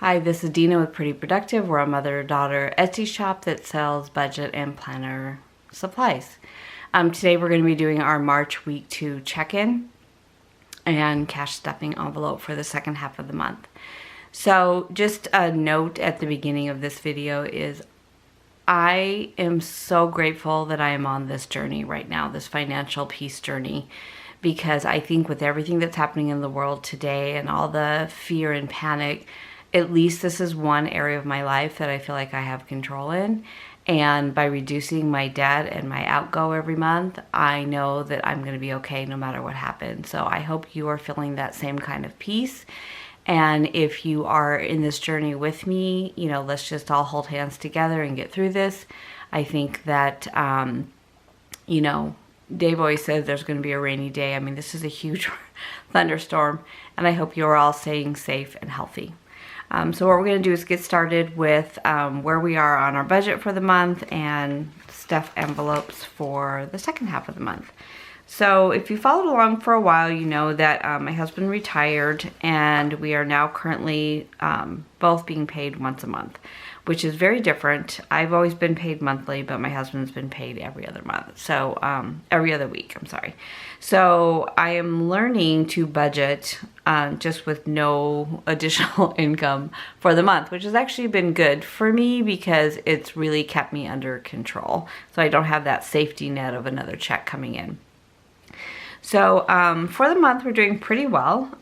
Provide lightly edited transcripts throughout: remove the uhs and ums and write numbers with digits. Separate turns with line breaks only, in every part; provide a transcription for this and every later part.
Hi, this is Dina with Pretty Productive. We're a mother-daughter Etsy shop that sells budget and planner supplies. Today we're going to be doing our March week 2 check-in and cash stuffing envelope for the second half of the month. So just a note at the beginning of this video is I am so grateful that I am on this journey right now, this financial peace journey, because I think with everything that's happening in the world today and all the fear and panic, at least this is one area of my life that I feel like I have control in. And by reducing my debt and my outgo every month, I know that I'm going to be okay no matter what happens. So I hope you are feeling that same kind of peace. And if you are in this journey with me, let's just all hold hands together and get through this. I think that, Dave always says there's going to be a rainy day. I mean, this is a huge thunderstorm, and I hope you're all staying safe and healthy. So what we're going to do is get started with where we are on our budget for the month and stuff envelopes for the second half of the month. So if you followed along for a while, you know that my husband retired and we are now currently both being paid once a month, which is very different. I've always been paid monthly, but my husband's been paid every other month. So every other week, I'm sorry. So I am learning to budget just with no additional income for the month, which has actually been good for me because it's really kept me under control. So I don't have that safety net of another check coming in. So for the month, we're doing pretty well.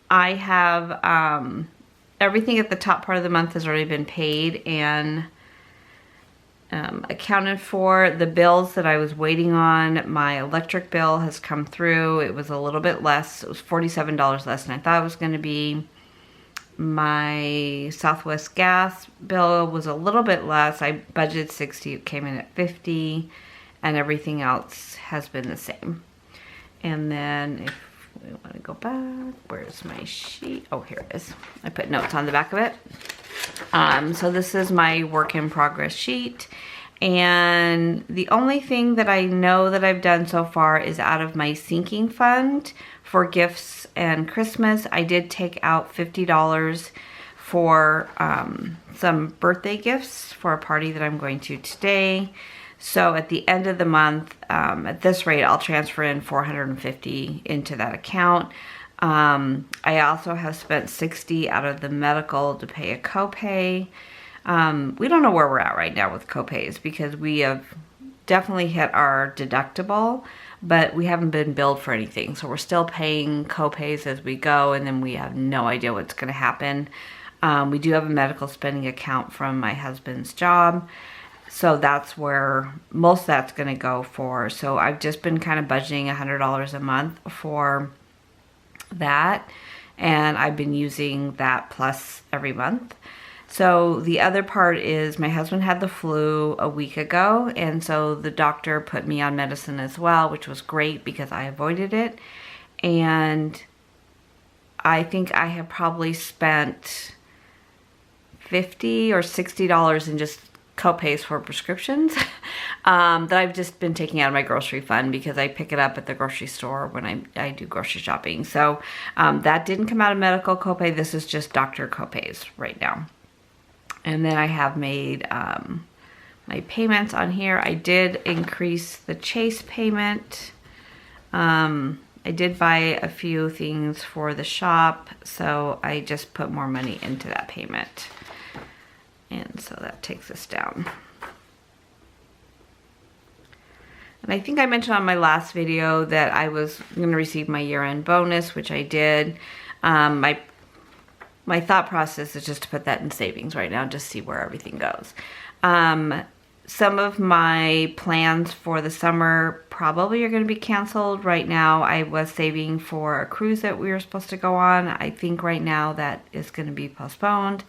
I have everything at the top part of the month has already been paid and accounted for. The bills that I was waiting on, my electric bill has come through. It was a little bit less. It was $47 less than I thought it was going to be. My Southwest gas bill was a little bit less. I budgeted $60. It came in at $50, and everything else has been the same. And then if we want to go back, where's my sheet? Oh, here it is. I put notes on the back of it. So this is my work in progress sheet. And the only thing that I know that I've done so far is out of my sinking fund for gifts and Christmas. I did take out $50 for some birthday gifts for a party that I'm going to today. So at the end of the month, at this rate, I'll transfer in $450 into that account. I also have spent $60 out of the medical to pay a copay. We don't know where we're at right now with copays because we have definitely hit our deductible, but we haven't been billed for anything. So we're still paying copays as we go, and then we have no idea what's going to happen. We do have a medical spending account from my husband's job. So that's where most of that's going to go for. So I've just been kind of budgeting $100 a month for that. And I've been using that plus every month. So the other part is my husband had the flu a week ago. And so the doctor put me on medicine as well, which was great because I avoided it. And I think I have probably spent $50 or $60 in just copays for prescriptions that I've just been taking out of my grocery fund because I pick it up at the grocery store when I do grocery shopping. So that didn't come out of medical copay. This is just doctor copays right now. And then I have made my payments on here. I did increase the Chase payment. I did buy a few things for the shop, so I just put more money into that payment. And so that takes us down. And I think I mentioned on my last video that I was going to receive my year-end bonus, which I did. My thought process is just to put that in savings right now, just see where everything goes. Some of my plans for the summer probably are going to be canceled. Right now, I was saving for a cruise that we were supposed to go on. I think right now that is going to be postponed.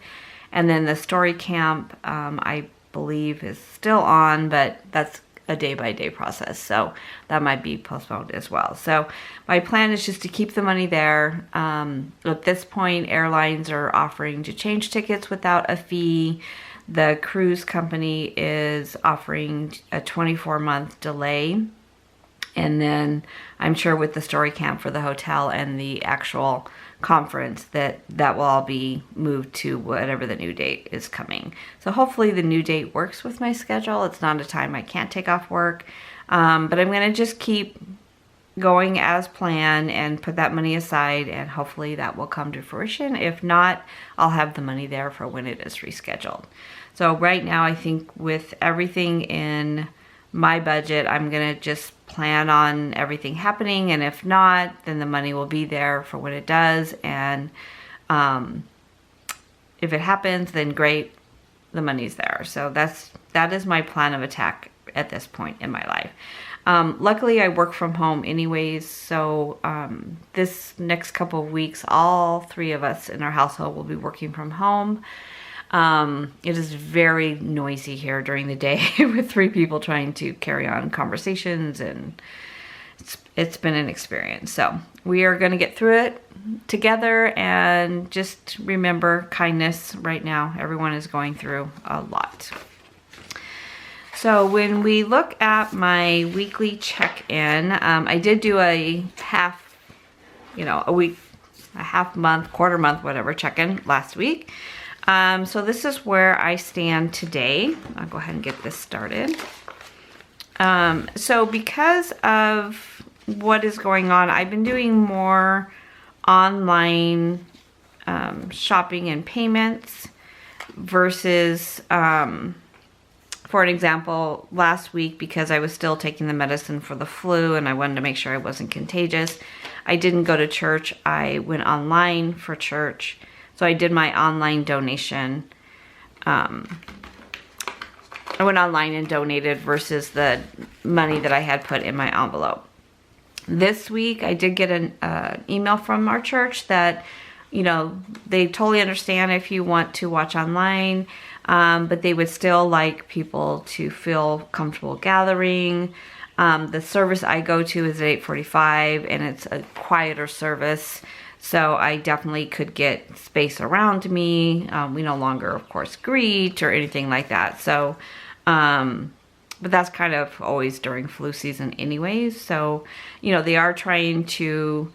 And then the story camp, I believe, is still on, but that's a day-by-day process. So that might be postponed as well. So my plan is just to keep the money there. At this point, airlines are offering to change tickets without a fee. The cruise company is offering a 24-month delay And then I'm sure with the story camp for the hotel and the actual conference that will all be moved to whatever the new date is coming. So hopefully the new date works with my schedule. It's not a time I can't take off work. But I'm going to just keep going as planned and put that money aside, and hopefully that will come to fruition. If not, I'll have the money there for when it is rescheduled. So right now, I think with everything in my budget, I'm gonna just plan on everything happening, and if not, then the money will be there for when it does. And if it happens, then great, the money's there. So that is my plan of attack at this point in my life. Luckily, I work from home anyways, so this next couple of weeks, all three of us in our household will be working from home. It is very noisy here during the day with three people trying to carry on conversations, and it's been an experience. So we are going to get through it together, and just remember kindness right now. Everyone is going through a lot. So when we look at my weekly check-in, I did do a half, a week, a half month, quarter month, whatever check-in last week. So this is where I stand today. I'll go ahead and get this started. So because of what is going on, I've been doing more online shopping and payments versus, for an example, last week, because I was still taking the medicine for the flu and I wanted to make sure I wasn't contagious, I didn't go to church. I went online for church. So I did my online donation. I went online and donated versus the money that I had put in my envelope. This week, I did get an email from our church that, they totally understand if you want to watch online, but they would still like people to feel comfortable gathering. The service I go to is at 8:45, and it's a quieter service. So I definitely could get space around me. We no longer, of course, greet or anything like that. So, but that's kind of always during flu season anyways. So, they are trying to,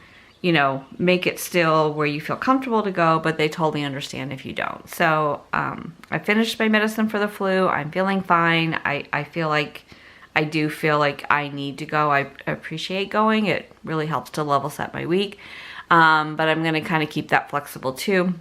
make it still where you feel comfortable to go, but they totally understand if you don't. So I finished my medicine for the flu. I'm feeling fine. I do feel like I need to go. I appreciate going. It really helps to level set my week. But I'm going to kind of keep that flexible too.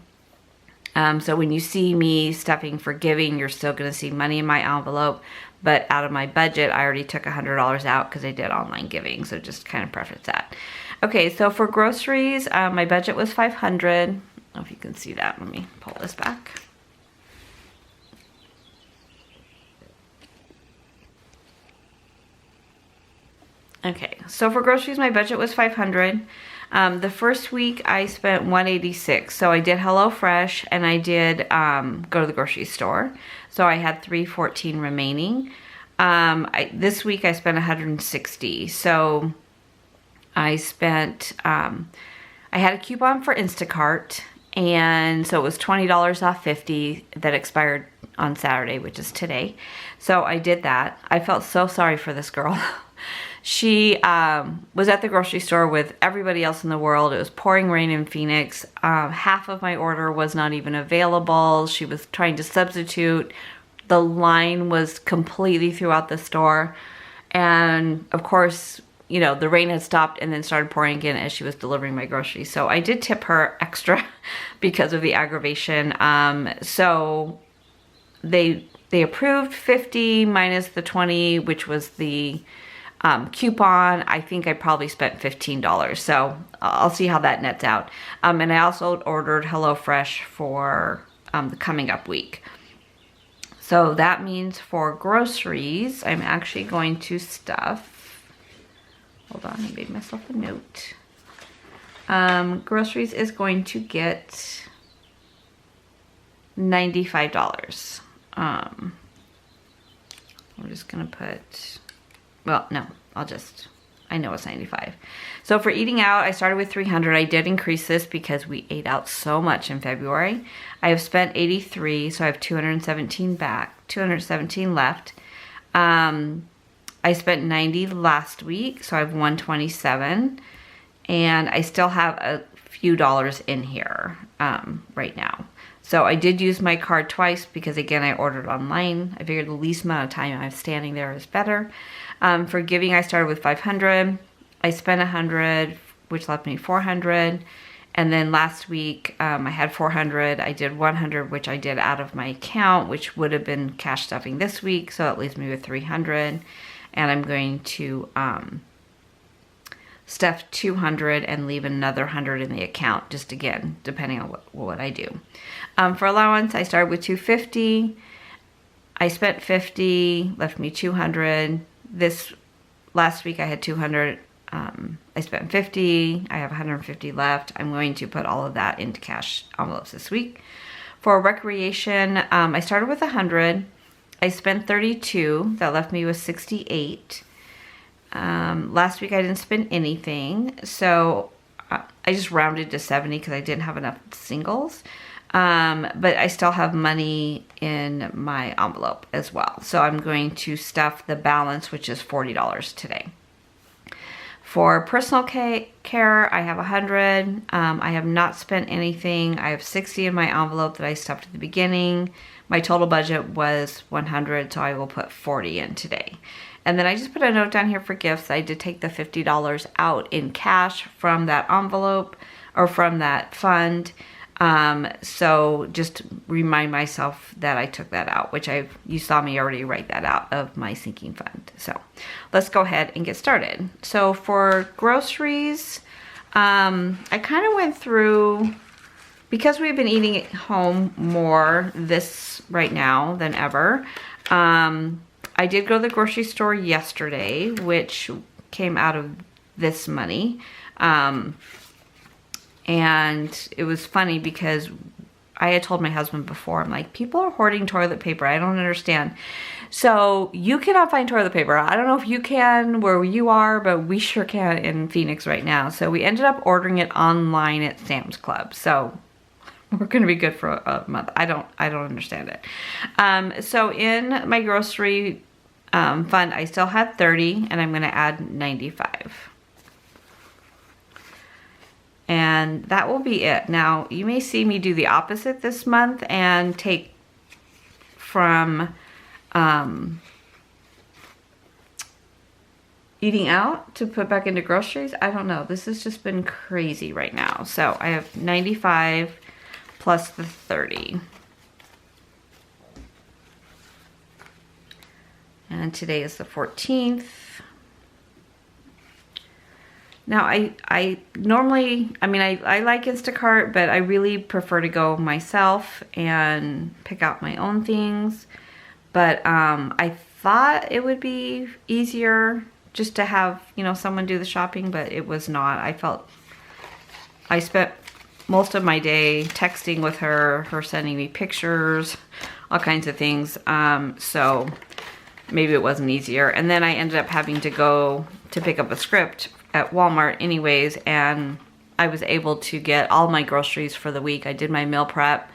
So when you see me stuffing for giving, you're still going to see money in my envelope, but out of my budget, I already took $100 out because I did online giving. So just kind of preference that. Okay. So for groceries, my budget was $500. I don't know if you can see that. Let me pull this back. Okay. So for groceries, my budget was $500. The first week I spent $186. So I did HelloFresh and I did go to the grocery store. So I had $314 remaining. This week I spent $160. So I spent, I had a coupon for Instacart, and so it was $20 off 50 that expired on Saturday, which is today. So I did that. I felt so sorry for this girl. She was at the grocery store with everybody else in the world. It was pouring rain in Phoenix. Half of my order was not even available. She was trying to substitute. The line was completely throughout the store. And of course, the rain had stopped and then started pouring again as she was delivering my groceries. So I did tip her extra because of the aggravation. So they approved 50 minus the 20, which was the coupon. I think I probably spent $15. So I'll see how that nets out. And I also ordered HelloFresh for the coming up week. So that means for groceries, I'm actually going to stuff. Hold on, I made myself a note. Groceries is going to get $95. I'm just gonna put, well, no, I know it's 95. So for eating out, I started with 300. I did increase this because we ate out so much in February. I have spent 83, so I have 217 left. I I spent 90 last week, so I have 127, and I still have a few dollars in here right now. So I did use my card twice because, again, I ordered online. I figured the least amount of time I'm standing there is better. For giving, I started with 500. I spent 100, which left me 400. And then last week, I had 400. I did 100, which I did out of my account, which would have been cash stuffing this week. So it leaves me with 300. And I'm going to stuff 200 and leave another 100 in the account, just again, depending on what I do. For allowance, I started with 250. I spent 50, left me 200. This last week I had 200. I spent 50. I have 150 left. I'm going to put all of that into cash envelopes this week. For recreation, I started with 100. I spent 32. That left me with 68. Last week I didn't spend anything, so I just rounded to 70 because I didn't have enough singles. But I still have money in my envelope as well. So I'm going to stuff the balance, which is $40 today. For personal care, I have 100. I have not spent anything. I have 60 in my envelope that I stuffed at the beginning. My total budget was 100, so I will put 40 in today. And then I just put a note down here for gifts. I did take the $50 out in cash from that envelope or from that fund. So just remind myself that I took that out, which you saw me already write that out of my sinking fund. So let's go ahead and get started. So for groceries, I kind of went through, because we've been eating at home more this right now than ever. I did go to the grocery store yesterday, which came out of this money. And it was funny because I had told my husband before, I'm like, people are hoarding toilet paper. I don't understand. So you cannot find toilet paper. I don't know if you can where you are, but we sure can in Phoenix right now. So we ended up ordering it online at Sam's Club. So we're going to be good for a month. I don't understand it. So in my grocery fund, I still had 30, and I'm going to add 95. And that will be it. Now, you may see me do the opposite this month and take from eating out to put back into groceries. I don't know. This has just been crazy right now. So I have 95 plus the 30. And today is the 14th. Now, I normally, I mean, I like Instacart, but I really prefer to go myself and pick out my own things. But I thought it would be easier just to have, you know, someone do the shopping, but it was not. I spent most of my day texting with her sending me pictures, all kinds of things. So maybe it wasn't easier. And then I ended up having to go to pick up a script at Walmart anyways, and I was able to get all my groceries for the week. I did my meal prep.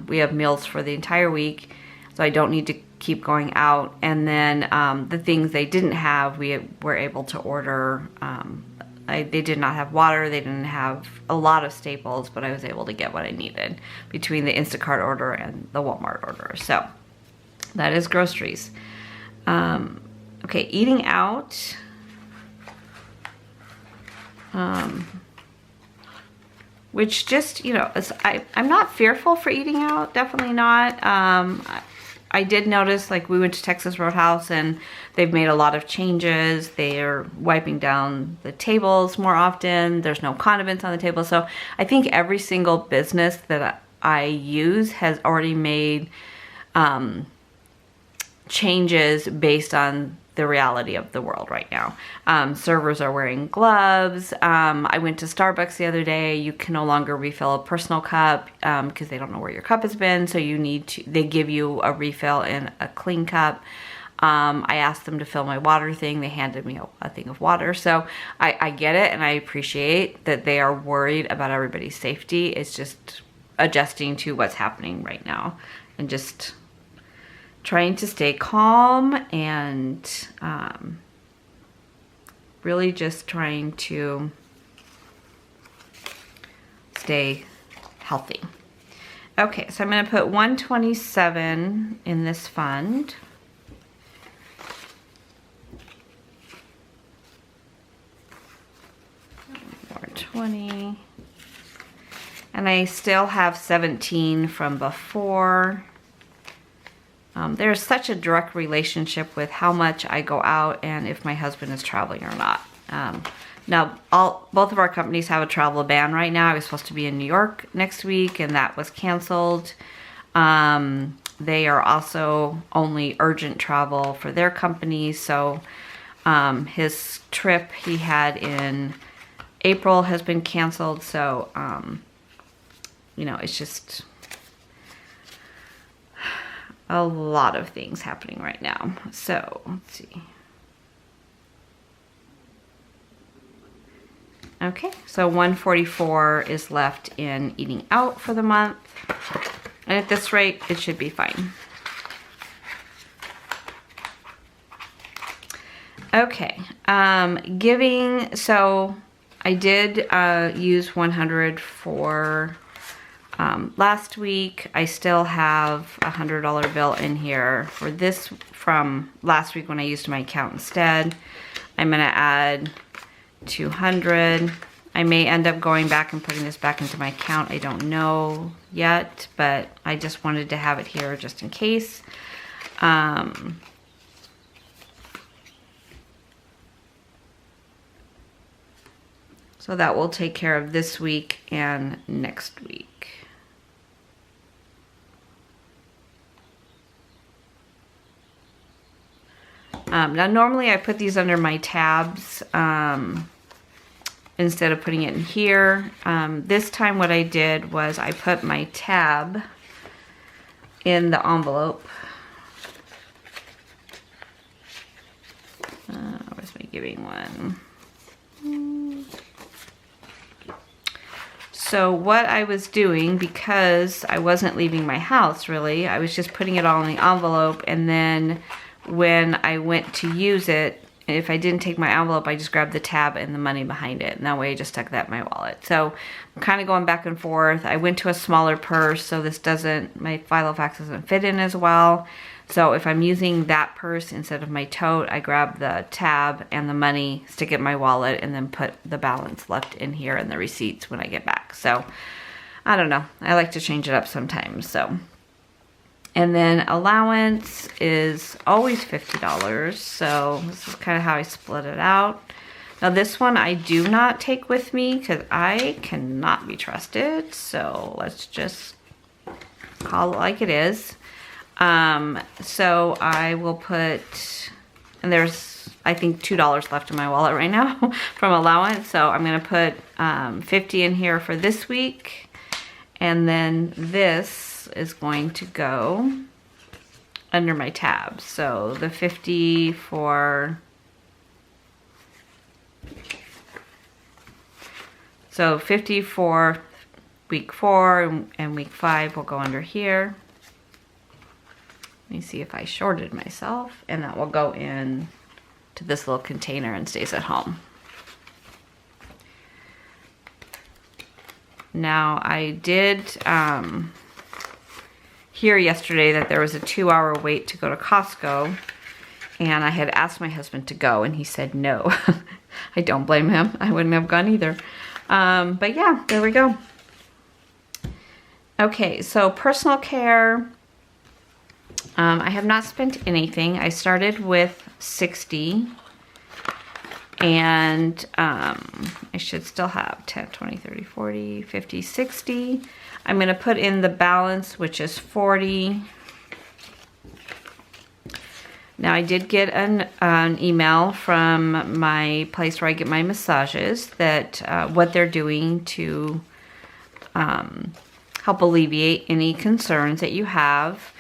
We have meals for the entire week, so I don't need to keep going out. And then the things they didn't have, we were able to order. They did not have water. They didn't have a lot of staples, but I was able to get what I needed between the Instacart order and the Walmart order. So that is groceries. Okay, eating out. Which just, you know, I'm not fearful for eating out, definitely not. I did notice, like, we went to Texas Roadhouse and they've made a lot of changes. They're wiping down the tables more often. There's no condiments on the table. So I think every single business that I use has already made changes based on the reality of the world right now. Servers are wearing gloves. I went to Starbucks the other day. You can no longer refill a personal cup because they don't know where your cup has been. So they give you a refill in a clean cup. I asked them to fill my water thing. They handed me a thing of water. So I get it, and I appreciate that they are worried about everybody's safety. It's just adjusting to what's happening right now and just trying to stay calm and really just trying to stay healthy. Okay, so I'm going to put 127 in this fund. Or 20. And I still have 17 from before. There's such a direct relationship with how much I go out and if my husband is traveling or not. Now, both of our companies have a travel ban right now. I was supposed to be in New York next week, and that was canceled. They are also only urgent travel for their company. So his trip he had in April has been canceled. So, you know, it's just a lot of things happening right now. So, let's see. Okay, so 144 is left in eating out for the month. And at this rate, it should be fine. Okay, giving, so I did use 100 for last week. I still have a $100 bill in here for this from last week when I used my account instead. I'm gonna add 200. I may end up going back and putting this back into my account. I don't know yet, but I just wanted to have it here just in case. So that will take care of this week and next week. Now normally I put these under my tabs instead of putting it in here. This time what I did was I put my tab in the envelope. Where's my giving one? So what I was doing, because I wasn't leaving my house really, I was just putting it all in the envelope, and then when I went to use it, if I didn't take my envelope, I just grabbed the tab and the money behind it, and that way I just stuck that in my wallet. So I'm kind of going back and forth. I went to a smaller purse, so this doesn't, my Filofax doesn't fit in as well. So if I'm using that purse instead of my tote, I grab the tab and the money, stick it in my wallet, and then put the balance left in here and the receipts when I get back. So I don't know, I like to change it up sometimes. So, and then allowance is always $50. So this is kind of how I split it out. Now this one I do not take with me because I cannot be trusted. So let's just call it like it is. So I will put, and there's I think $2 left in my wallet right now from allowance. So I'm going to put 50 in here for this week. And then this is going to go under my tabs. So the 50 for, so 50 for week 4 and week 5 will go under here. Let me see if I shorted myself, and that will go in to this little container and stays at home. Now I did hear yesterday that there was a 2-hour wait to go to Costco, and I had asked my husband to go and he said no. I don't blame him. I wouldn't have gone either. But yeah, there we go. Okay, so personal care. I have not spent anything. I started with 60, and I should still have 10, 20, 30, 40, 50, 60. I'm going to put in the balance, which is 40. Now I did get an email from my place where I get my massages that what they're doing to help alleviate any concerns that you have.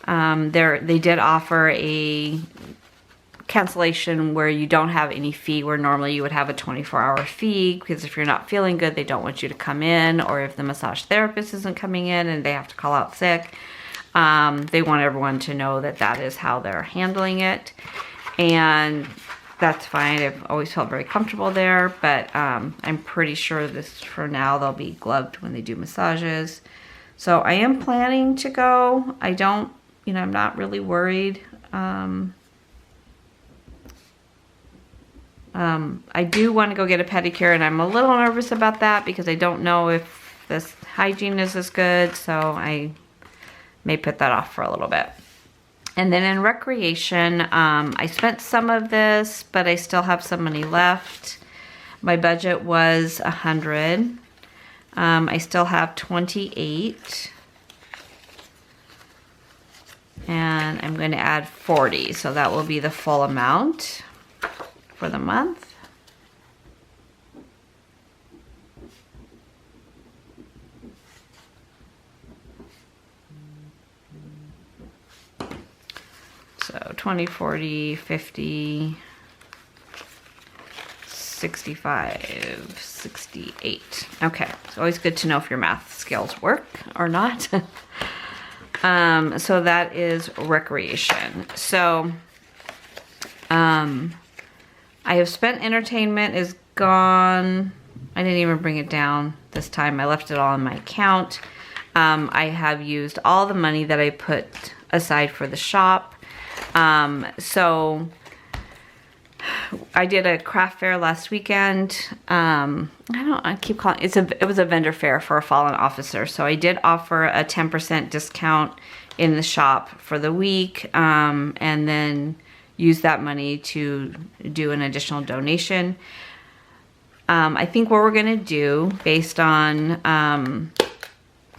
They did offer a cancellation where you don't have any fee, where normally you would have a 24-hour fee, because if you're not feeling good, they don't want you to come in, or if the massage therapist isn't coming in and they have to call out sick. They want everyone to know that that is how they're handling it. And that's fine. I've always felt very comfortable there, but I'm pretty sure this, for now, they'll be gloved when they do massages. So I am planning to go. I don't, you know, I'm not really worried. I do want to go get a pedicure, and I'm a little nervous about that because I don't know if this hygiene is as good, so I may put that off for a little bit. And then in recreation, I spent some of this, but I still have some money left. My budget was $100. I still have $28. And I'm going to add $40, so that will be the full amount for the month. So 20, 40, 50, 65, 68. Okay, it's always good to know if your math skills work or not. So that is recreation. So I have spent entertainment is gone. I didn't even bring it down this time. I left it all in my account. I have used all the money that I put aside for the shop. So I did a craft fair last weekend. I keep calling it was a vendor fair for a fallen officer. So I did offer a 10% discount in the shop for the week, and then use that money to do an additional donation. I think what we're gonna do, based on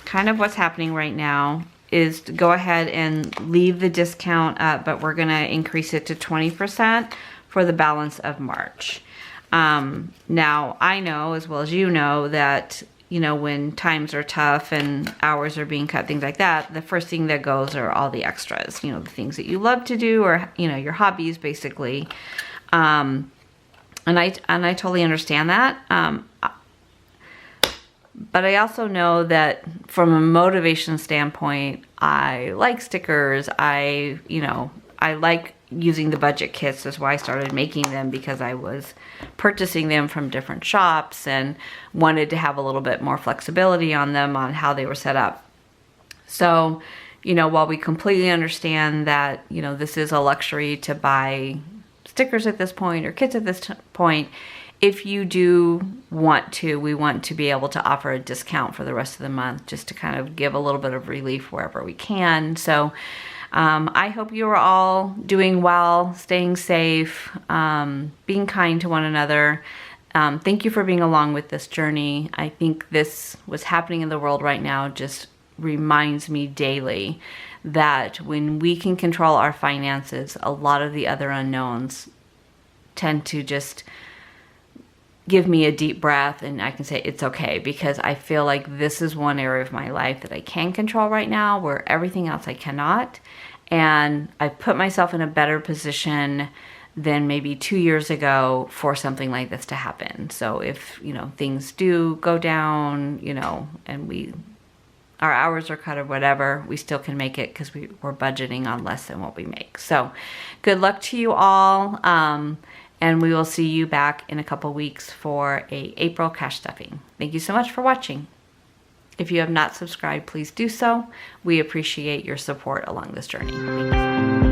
kind of what's happening right now, is to go ahead and leave the discount up, but we're gonna increase it to 20% for the balance of March. Now, I know, as well as you know, that, you know, when times are tough and hours are being cut, things like that, the first thing that goes are all the extras, you know, the things that you love to do, or, you know, your hobbies, basically. And I totally understand that. But I also know that from a motivation standpoint, I like stickers. I like using the budget kits. That's why I started making them, because I was purchasing them from different shops and wanted to have a little bit more flexibility on them, on how they were set up. So, you know, while we completely understand that, you know, this is a luxury to buy stickers at this point or kits at this point, if you do want to, we want to be able to offer a discount for the rest of the month, just to kind of give a little bit of relief wherever we can. So I hope you are all doing well, staying safe, being kind to one another. Thank you for being along with this journey. I think this, what's happening in the world right now, just reminds me daily that when we can control our finances, a lot of the other unknowns tend to just give me a deep breath, and I can say it's okay, because I feel like this is one area of my life that I can control right now, where everything else I cannot. And I've put myself in a better position than maybe 2 years ago for something like this to happen. So if, you know, things do go down, you know, and our hours are cut or whatever, we still can make it, because we're budgeting on less than what we make. So good luck to you all. And we will see you back in a couple weeks for a April cash stuffing. Thank you so much for watching. If you have not subscribed, please do so. We appreciate your support along this journey. Thanks.